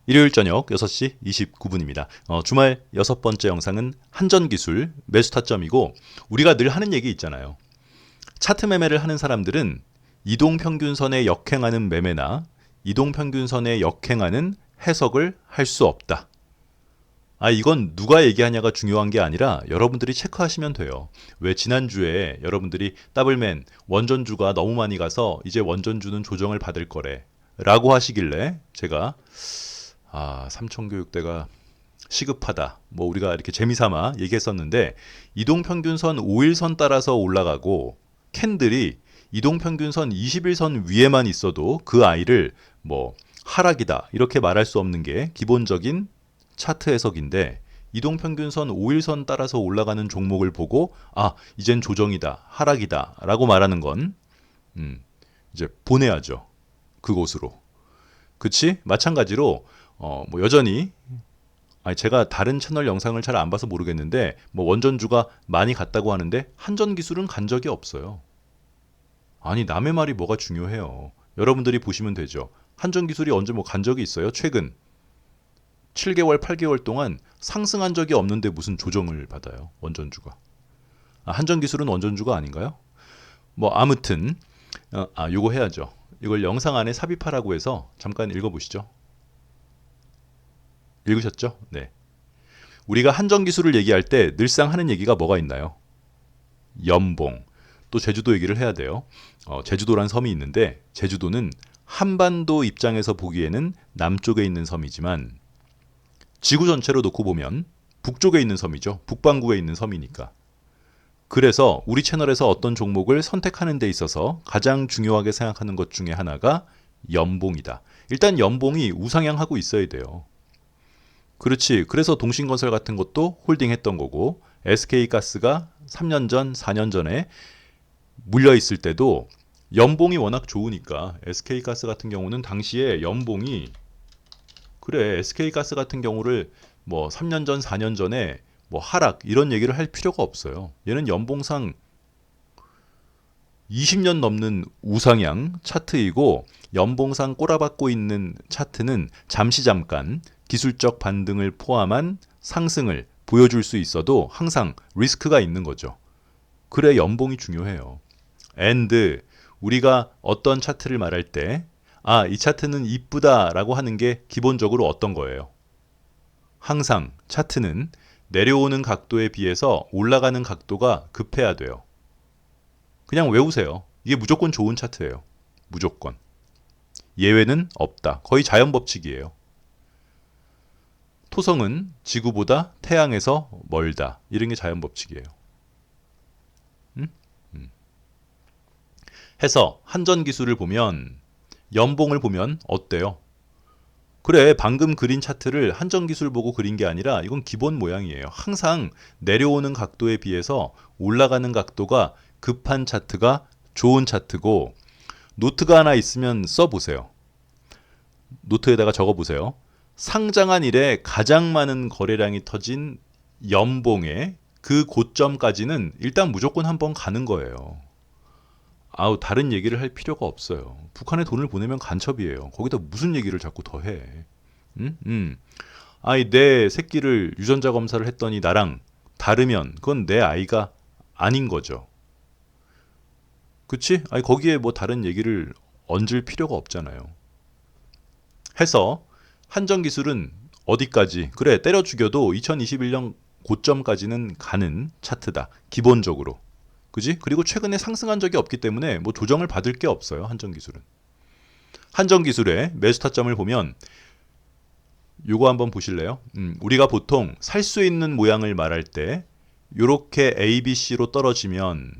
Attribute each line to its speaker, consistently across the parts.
Speaker 1: 일요일 저녁 6시 29분입니다. 주말 6번째 영상은 한전기술 매수 타점이고 우리가 늘 하는 얘기 있잖아요. 차트 매매를 하는 사람들은 이동평균선에 역행하는 매매나 이동평균선에 역행하는 해석을 할 수 없다. 이건 누가 얘기하냐가 중요한 게 아니라 여러분들이 체크하시면 돼요. 왜 지난주에 여러분들이 더블맨 원전주가 너무 많이 가서 이제 원전주는 조정을 받을 거래 라고 하시길래 제가 삼천교육대가 시급하다. 뭐 우리가 이렇게 재미삼아 얘기했었는데 이동평균선 5일선 따라서 올라가고 캔들이 이동평균선 21선 위에만 있어도 그 아이를 뭐 하락이다 이렇게 말할 수 없는 게 기본적인 차트 해석인데 이동평균선 5일선 따라서 올라가는 종목을 보고 이젠 조정이다 하락이다 라고 말하는 건 이제 보내야죠. 그곳으로. 그치? 마찬가지로 뭐 여전히 제가 다른 채널 영상을 잘 안 봐서 모르겠는데 뭐 원전주가 많이 갔다고 하는데 한전기술은 간 적이 없어요. 남의 말이 뭐가 중요해요. 여러분들이 보시면 되죠. 한전기술이 언제 뭐 간 적이 있어요? 최근 7개월, 8개월 동안 상승한 적이 없는데 무슨 조정을 받아요? 원전주가. 한전기술은 원전주가 아닌가요? 뭐 아무튼 요거 해야죠. 이걸 영상 안에 삽입하라고 해서 잠깐 읽어보시죠. 읽으셨죠? 네. 우리가 한전기술을 얘기할 때 늘상 하는 얘기가 뭐가 있나요? 연봉. 또 제주도 얘기를 해야 돼요. 제주도란 섬이 있는데 제주도는 한반도 입장에서 보기에는 남쪽에 있는 섬이지만 지구 전체로 놓고 보면 북쪽에 있는 섬이죠. 북반구에 있는 섬이니까. 그래서 우리 채널에서 어떤 종목을 선택하는 데 있어서 가장 중요하게 생각하는 것 중에 하나가 연봉이다. 일단 연봉이 우상향하고 있어야 돼요. 그렇지. 그래서 동신건설 같은 것도 홀딩했던 거고 SK가스가 3년 전, 4년 전에 물려 있을 때도 연봉이 워낙 좋으니까 SK가스 같은 경우는 당시에 연봉이 SK가스 같은 경우를 뭐 3년 전, 4년 전에 뭐 하락 이런 얘기를 할 필요가 없어요. 얘는 연봉상 20년 넘는 우상향 차트이고 연봉상 꼬라박고 있는 차트는 잠깐 기술적 반등을 포함한 상승을 보여줄 수 있어도 항상 리스크가 있는 거죠. 그래 연봉이 중요해요. and 우리가 어떤 차트를 말할 때 이 차트는 이쁘다라고 하는 게 기본적으로 어떤 거예요? 항상 차트는 내려오는 각도에 비해서 올라가는 각도가 급해야 돼요. 그냥 외우세요. 이게 무조건 좋은 차트예요. 무조건. 예외는 없다. 거의 자연 법칙이에요. 토성은 지구보다 태양에서 멀다. 이런 게 자연 법칙이에요. 해서 한전기술을 보면 연봉을 보면 어때요? 그래 방금 그린 차트를 한전기술 보고 그린 게 아니라 이건 기본 모양이에요. 항상 내려오는 각도에 비해서 올라가는 각도가 급한 차트가 좋은 차트고 노트가 하나 있으면 써보세요. 노트에다가 적어보세요. 상장한 이래 가장 많은 거래량이 터진 연봉의 그 고점까지는 일단 무조건 한번 가는 거예요. 다른 얘기를 할 필요가 없어요. 북한에 돈을 보내면 간첩이에요. 거기다 무슨 얘기를 자꾸 더 해. 내 새끼를 유전자 검사를 했더니 나랑 다르면 그건 내 아이가 아닌 거죠. 그치? 거기에 뭐 다른 얘기를 얹을 필요가 없잖아요. 해서 한전기술은 어디까지? 그래 때려 죽여도 2021년 고점까지는 가는 차트다. 기본적으로. 그지? 그리고 최근에 상승한 적이 없기 때문에 뭐 조정을 받을 게 없어요. 한전기술은. 한전기술의 매수 타점을 보면 요거 한번 보실래요? 우리가 보통 살 수 있는 모양을 말할 때 요렇게 ABC로 떨어지면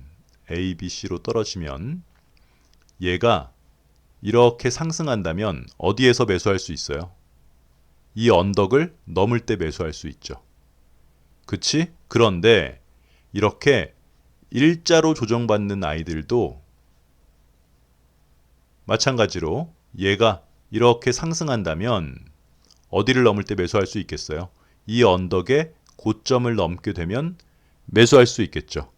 Speaker 1: 얘가 이렇게 상승한다면 어디에서 매수할 수 있어요? 이 언덕을 넘을 때 매수할 수 있죠. 그치? 그런데 이렇게 일자로 조정받는 아이들도 마찬가지로 얘가 이렇게 상승한다면 어디를 넘을 때 매수할 수 있겠어요? 이 언덕의 고점을 넘게 되면 매수할 수 있겠죠.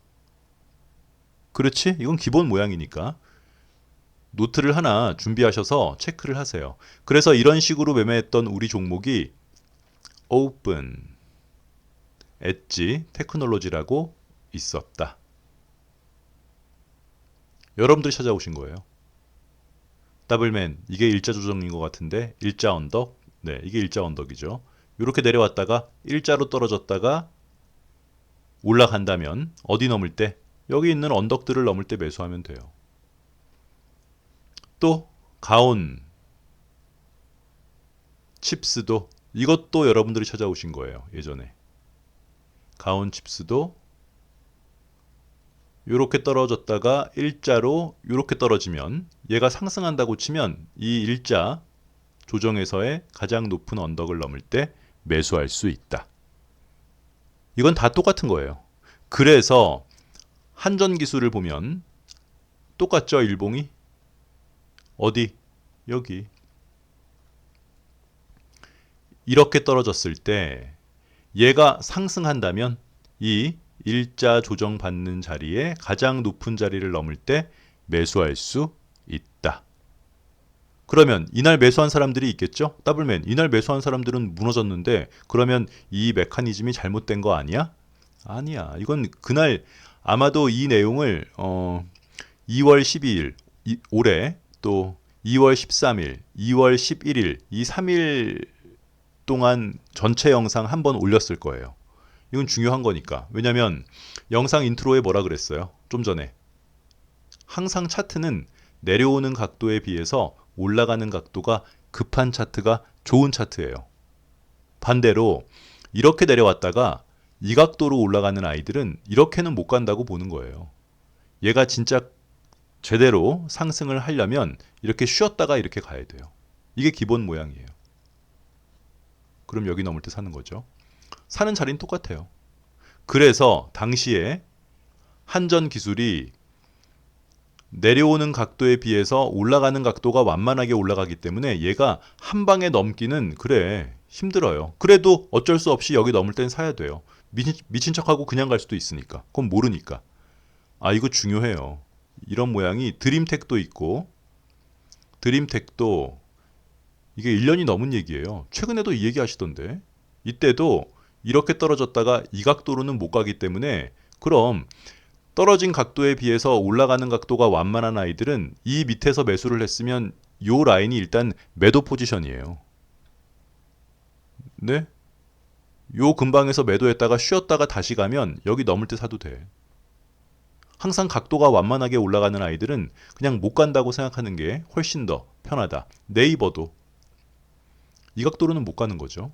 Speaker 1: 그렇지? 이건 기본 모양이니까. 노트를 하나 준비하셔서 체크를 하세요. 그래서 이런 식으로 매매했던 우리 종목이 오픈 엣지 테크놀로지라고 있었다. 여러분들이 찾아오신 거예요. 더블맨, 이게 일자 조정인 것 같은데 일자 언덕? 네, 이게 일자 언덕이죠. 이렇게 내려왔다가 일자로 떨어졌다가 올라간다면 어디 넘을 때? 여기 있는 언덕들을 넘을 때 매수하면 돼요. 또 가온 칩스도 이것도 여러분들이 찾아오신 거예요. 예전에 가온 칩스도 이렇게 떨어졌다가 일자로 이렇게 떨어지면 얘가 상승한다고 치면 이 일자 조정에서의 가장 높은 언덕을 넘을 때 매수할 수 있다. 이건 다 똑같은 거예요. 그래서 한전 기술을 보면 똑같죠, 일봉이? 어디? 여기. 이렇게 떨어졌을 때 얘가 상승한다면 이 일자 조정 받는 자리에 가장 높은 자리를 넘을 때 매수할 수 있다. 그러면 이날 매수한 사람들이 있겠죠? 더블맨, 이날 매수한 사람들은 무너졌는데 그러면 이 메커니즘이 잘못된 거 아니야? 아니야. 이건 그날 아마도 이 내용을 2월 12일 올해 또 2월 13일, 2월 11일 이 3일 동안 전체 영상 한 번 올렸을 거예요. 이건 중요한 거니까. 왜냐면 영상 인트로에 뭐라 그랬어요? 좀 전에. 항상 차트는 내려오는 각도에 비해서 올라가는 각도가 급한 차트가 좋은 차트예요. 반대로 이렇게 내려왔다가 이 각도로 올라가는 아이들은 이렇게는 못 간다고 보는 거예요. 얘가 진짜 제대로 상승을 하려면 이렇게 쉬었다가 이렇게 가야 돼요. 이게 기본 모양이에요. 그럼 여기 넘을 때 사는 거죠. 사는 자리는 똑같아요. 그래서 당시에 한전 기술이 내려오는 각도에 비해서 올라가는 각도가 완만하게 올라가기 때문에 얘가 한 방에 넘기는 그래 힘들어요. 그래도 어쩔 수 없이 여기 넘을 땐 사야 돼요. 미친 척하고 그냥 갈 수도 있으니까. 그건 모르니까. 아, 이거 중요해요. 이런 모양이 드림텍도 있고 드림텍도 이게 1년이 넘은 얘기예요. 최근에도 이 얘기 하시던데 이때도 이렇게 떨어졌다가 이 각도로는 못 가기 때문에 그럼 떨어진 각도에 비해서 올라가는 각도가 완만한 아이들은 이 밑에서 매수를 했으면 요 라인이 일단 매도 포지션이에요. 네? 요 근방에서 매도했다가 쉬었다가 다시 가면 여기 넘을 때 사도 돼. 항상 각도가 완만하게 올라가는 아이들은 그냥 못 간다고 생각하는 게 훨씬 더 편하다. 네이버도 이 각도로는 못 가는 거죠.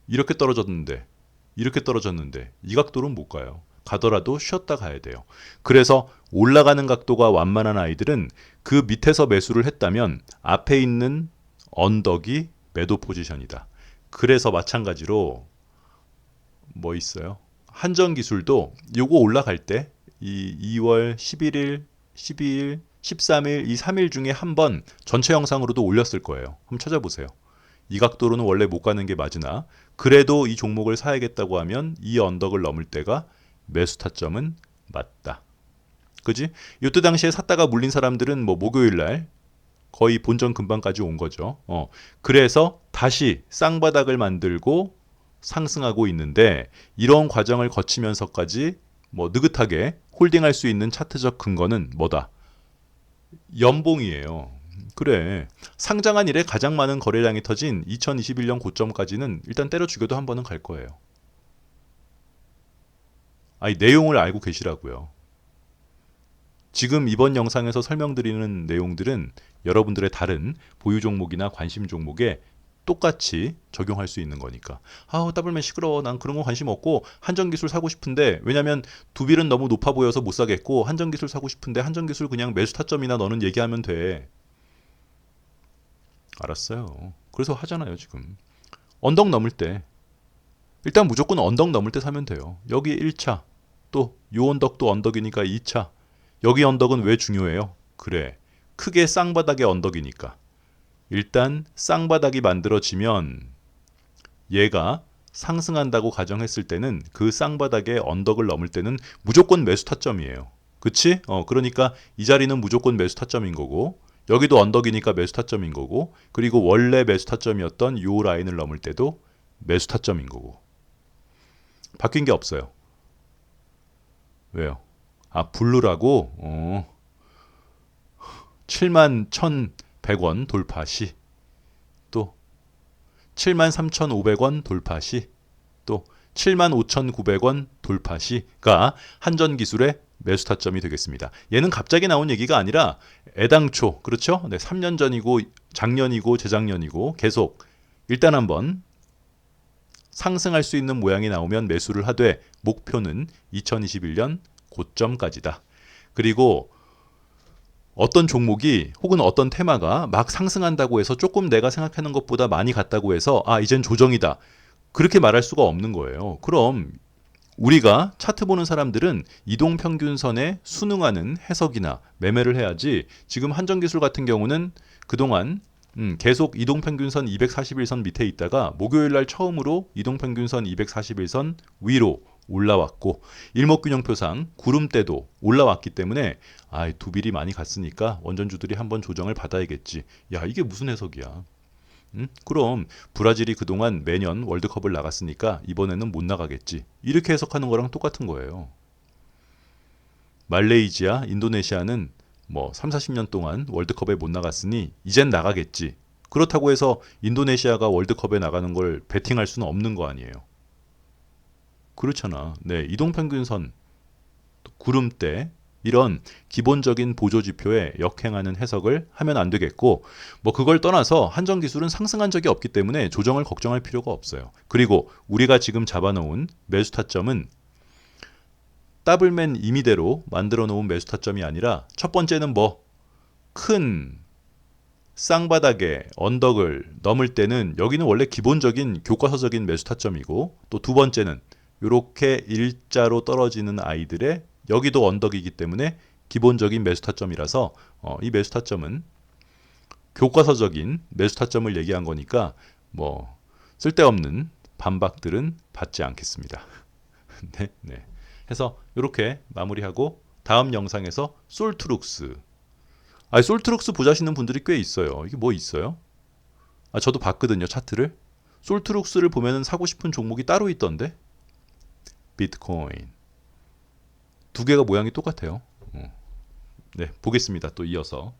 Speaker 1: 이렇게 떨어졌는데 이 각도로는 못 가요. 가더라도 쉬었다 가야 돼요. 그래서 올라가는 각도가 완만한 아이들은 그 밑에서 매수를 했다면 앞에 있는 언덕이 매도 포지션이다. 그래서 마찬가지로 뭐 있어요? 한전기술도 요거 올라갈 때 이 2월 11일, 12일, 13일 이 3일 중에 한 번 전체 영상으로도 올렸을 거예요. 한번 찾아보세요. 이 각도로는 원래 못 가는 게 맞으나 그래도 이 종목을 사야겠다고 하면 이 언덕을 넘을 때가 매수 타점은 맞다. 그지? 이때 당시에 샀다가 물린 사람들은 뭐 목요일 날 거의 본전 근방까지 온 거죠. 그래서 다시 쌍바닥을 만들고 상승하고 있는데 이런 과정을 거치면서까지 뭐 느긋하게 홀딩할 수 있는 차트적 근거는 뭐다? 연봉이에요. 그래. 상장한 이래 가장 많은 거래량이 터진 2021년 고점까지는 일단 때려 죽여도 한 번은 갈 거예요. 아니, 내용을 알고 계시라고요. 지금 이번 영상에서 설명드리는 내용들은 여러분들의 다른 보유 종목이나 관심 종목에 똑같이 적용할 수 있는 거니까. 아우, 더블맨 시끄러워. 난 그런 거 관심 없고 한전기술 사고 싶은데 왜냐면 두빌은 너무 높아 보여서 못 사겠고 한전기술 사고 싶은데 한전기술 그냥 매수 타점이나 너는 얘기하면 돼. 알았어요. 그래서 하잖아요, 지금. 언덕 넘을 때 일단 무조건 언덕 넘을 때 사면 돼요. 여기 1차 또 요 언덕도 언덕이니까 2차 여기 언덕은 왜 중요해요? 그래. 크게 쌍바닥의 언덕이니까. 일단 쌍바닥이 만들어지면 얘가 상승한다고 가정했을 때는 그 쌍바닥의 언덕을 넘을 때는 무조건 매수 타점이에요. 그치? 그러니까 이 자리는 무조건 매수 타점인 거고 여기도 언덕이니까 매수 타점인 거고 그리고 원래 매수 타점이었던 요 라인을 넘을 때도 매수 타점인 거고 바뀐 게 없어요. 왜요? 아, 블루라고? 71,100원 돌파 시, 또 73,500원 돌파 시, 또 75,900원 돌파 시가 한전 기술의 매수 타점이 되겠습니다. 얘는 갑자기 나온 얘기가 아니라 애당초, 그렇죠? 네, 3년 전이고 작년이고 재작년이고 계속 일단 한번 상승할 수 있는 모양이 나오면 매수를 하되 목표는 2021년 고점까지다. 그리고 어떤 종목이 혹은 어떤 테마가 막 상승한다고 해서 조금 내가 생각하는 것보다 많이 갔다고 해서 아, 이젠 조정이다. 그렇게 말할 수가 없는 거예요. 그럼 우리가 차트 보는 사람들은 이동평균선에 순응하는 해석이나 매매를 해야지 지금 한전기술 같은 경우는 그동안 계속 이동평균선 241선 밑에 있다가 목요일 날 처음으로 이동평균선 241선 위로 올라왔고 일목균형표상 구름대도 올라왔기 때문에 아, 두 빌이 많이 갔으니까 원전주들이 한번 조정을 받아야겠지. 야, 이게 무슨 해석이야. 그럼 브라질이 그동안 매년 월드컵을 나갔으니까 이번에는 못 나가겠지. 이렇게 해석하는 거랑 똑같은 거예요. 말레이시아, 인도네시아는 뭐 3, 40년 동안 월드컵에 못 나갔으니 이젠 나가겠지. 그렇다고 해서 인도네시아가 월드컵에 나가는 걸 베팅할 수는 없는 거 아니에요. 그렇잖아. 네, 이동평균선, 구름대 이런 기본적인 보조지표에 역행하는 해석을 하면 안 되겠고 뭐 그걸 떠나서 한전기술은 상승한 적이 없기 때문에 조정을 걱정할 필요가 없어요. 그리고 우리가 지금 잡아놓은 매수 타점은 더블맨 임의대로 만들어 놓은 매수 타점이 아니라 첫 번째는 뭐 큰 쌍바닥에 언덕을 넘을 때는 여기는 원래 기본적인 교과서적인 매수 타점이고 또 두 번째는 이렇게 일자로 떨어지는 아이들의 여기도 언덕이기 때문에 기본적인 매수 타점이라서 이 매수 타점은 교과서적인 매수 타점을 얘기한 거니까 뭐 쓸데없는 반박들은 받지 않겠습니다. 네, 네. 해서 이렇게 마무리하고 다음 영상에서 솔트룩스. 아, 솔트룩스 보자시는 분들이 꽤 있어요. 이게 뭐 있어요? 아, 저도 봤거든요, 차트를. 솔트룩스를 보면은 사고 싶은 종목이 따로 있던데. 비트코인. 두 개가 모양이 똑같아요. 네, 보겠습니다. 또 이어서.